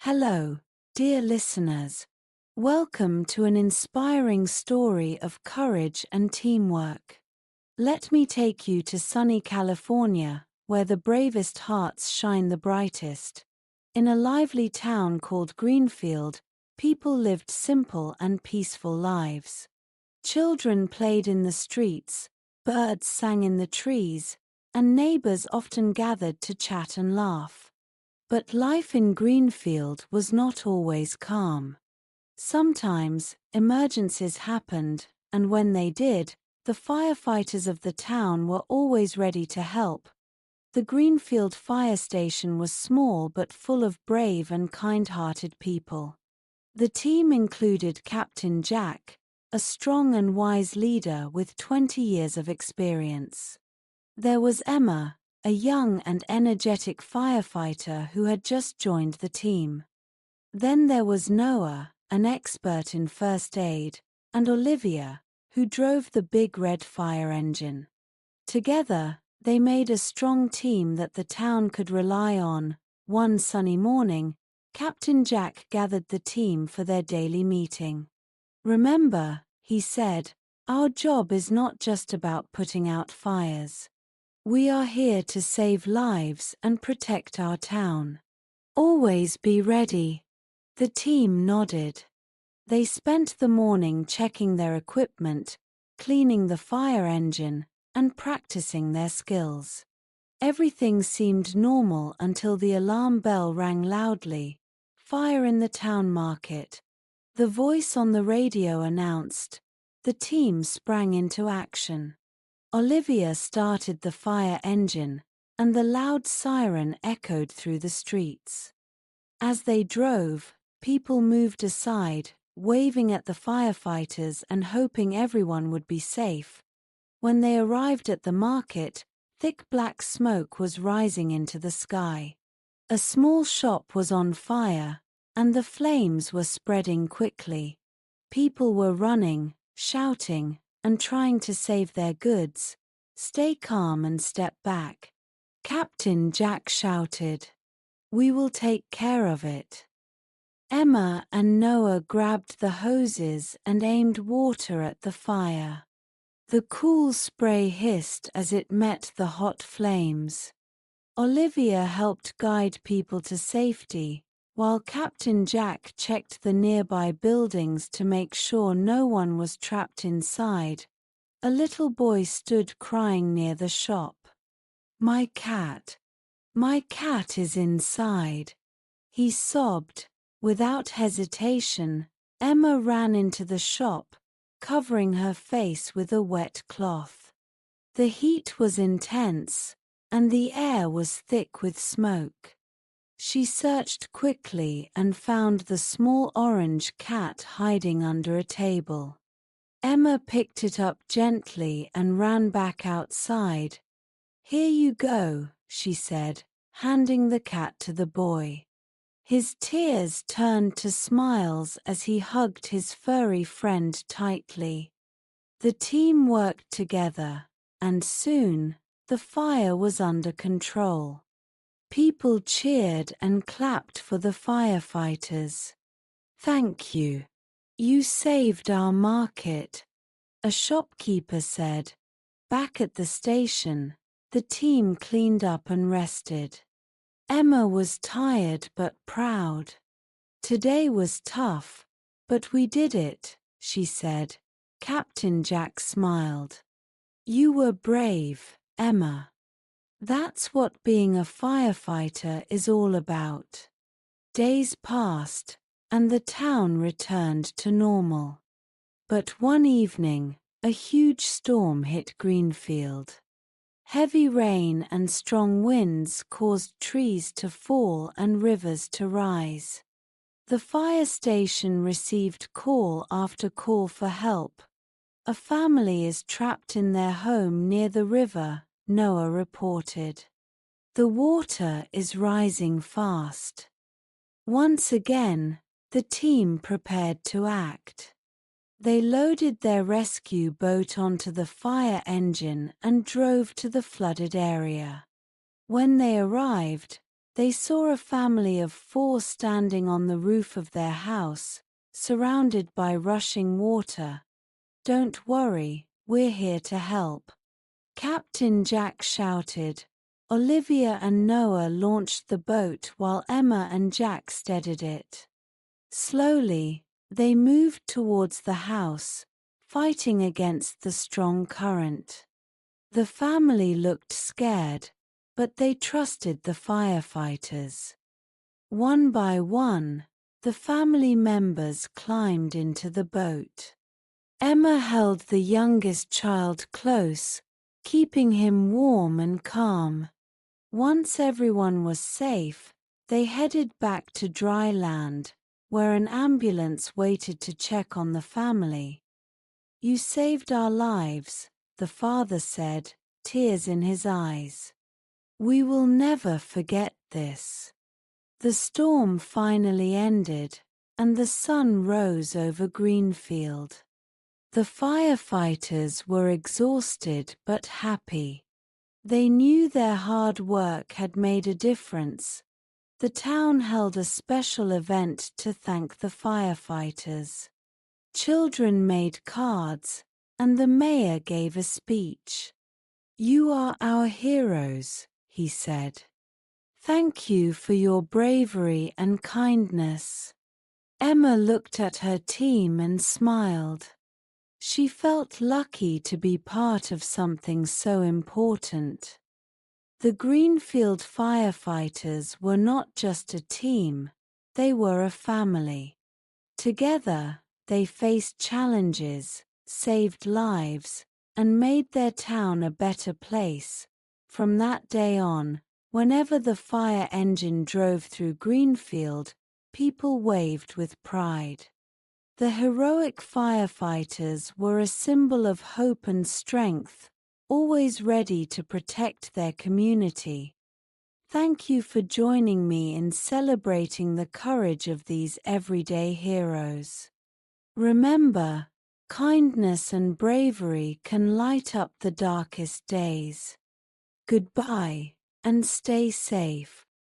Hello, dear listeners. Welcome to an inspiring story of courage and teamwork. Let me take you to sunny California, where the bravest hearts shine the brightest. In a lively town called Greenfield, people lived simple and peaceful lives. Children played in the streets, birds sang in the trees, and neighbors often gathered to chat and laugh. But life in Greenfield was not always calm. Sometimes, emergencies happened, and when they did, the firefighters of the town were always ready to help. The Greenfield fire station was small but full of brave and kind-hearted people. The team included Captain Jack, a strong and wise leader with 20 years of experience. There was Emma, a young and energetic firefighter who had just joined the team. Then there was Noah, an expert in first aid, and Olivia, who drove the big red fire engine. Together, they made a strong team that the town could rely on. One sunny morning, Captain Jack gathered the team for their daily meeting. "Remember," he said, "our job is not just about putting out fires. We are here to save lives and protect our town. Always be ready." The team nodded. They spent the morning checking their equipment, cleaning the fire engine, and practicing their skills. Everything seemed normal until the alarm bell rang loudly. "Fire in the town market." The voice on the radio announced. The team sprang into action. Olivia started the fire engine, and the loud siren echoed through the streets. As they drove, people moved aside, waving at the firefighters and hoping everyone would be safe. When they arrived at the market, thick black smoke was rising into the sky. A small shop was on fire, and the flames were spreading quickly. People were running, shouting, and trying to save their goods. "Stay calm and step back," Captain Jack shouted. "We will take care of it." Emma and Noah grabbed the hoses and aimed water at the fire. The cool spray hissed as it met the hot flames. Olivia helped guide people to safety, while Captain Jack checked the nearby buildings to make sure no one was trapped inside. A little boy stood crying near the shop. My cat is inside," he sobbed. Without hesitation, Emma ran into the shop, covering her face with a wet cloth. The heat was intense, and the air was thick with smoke. She searched quickly and found the small orange cat hiding under a table. Emma picked it up gently and ran back outside. "Here you go," she said, handing the cat to the boy. His tears turned to smiles as he hugged his furry friend tightly. The team worked together, and soon, the fire was under control. People cheered and clapped for the firefighters. "Thank you. You saved our market," a shopkeeper said. Back at the station, the team cleaned up and rested. Emma was tired but proud. "Today was tough, but we did it," she said. Captain Jack smiled. "You were brave, Emma. That's what being a firefighter is all about." Days passed, and the town returned to normal. But one evening, a huge storm hit Greenfield. Heavy rain and strong winds caused trees to fall and rivers to rise. The fire station received call after call for help. "A family is trapped in their home near the river," Noah reported. "The water is rising fast." Once again, the team prepared to act. They loaded their rescue boat onto the fire engine and drove to the flooded area. When they arrived, They saw a family of 4 standing on the roof of their house, surrounded by rushing water. "Don't worry, we're here to help," Captain Jack shouted. Olivia and Noah launched the boat while Emma and Jack steadied it. Slowly, they moved towards the house, fighting against the strong current. The family looked scared, but they trusted the firefighters. One by one, the family members climbed into the boat. Emma held the youngest child close, keeping him warm and calm. Once everyone was safe, they headed back to dry land, where an ambulance waited to check on the family. "You saved our lives," the father said, tears in his eyes. "We will never forget this." The storm finally ended, and the sun rose over Greenfield. The firefighters were exhausted but happy. They knew their hard work had made a difference. The town held a special event to thank the firefighters. Children made cards, and the mayor gave a speech. "You are our heroes," he said. "Thank you for your bravery and kindness." Emma looked at her team and smiled. She felt lucky to be part of something so important. The Greenfield firefighters were not just a team, they were a family. Together, they faced challenges, saved lives, and made their town a better place. From that day on, whenever the fire engine drove through Greenfield, people waved with pride. The heroic firefighters were a symbol of hope and strength, always ready to protect their community. Thank you for joining me in celebrating the courage of these everyday heroes. Remember, kindness and bravery can light up the darkest days. Goodbye, and stay safe.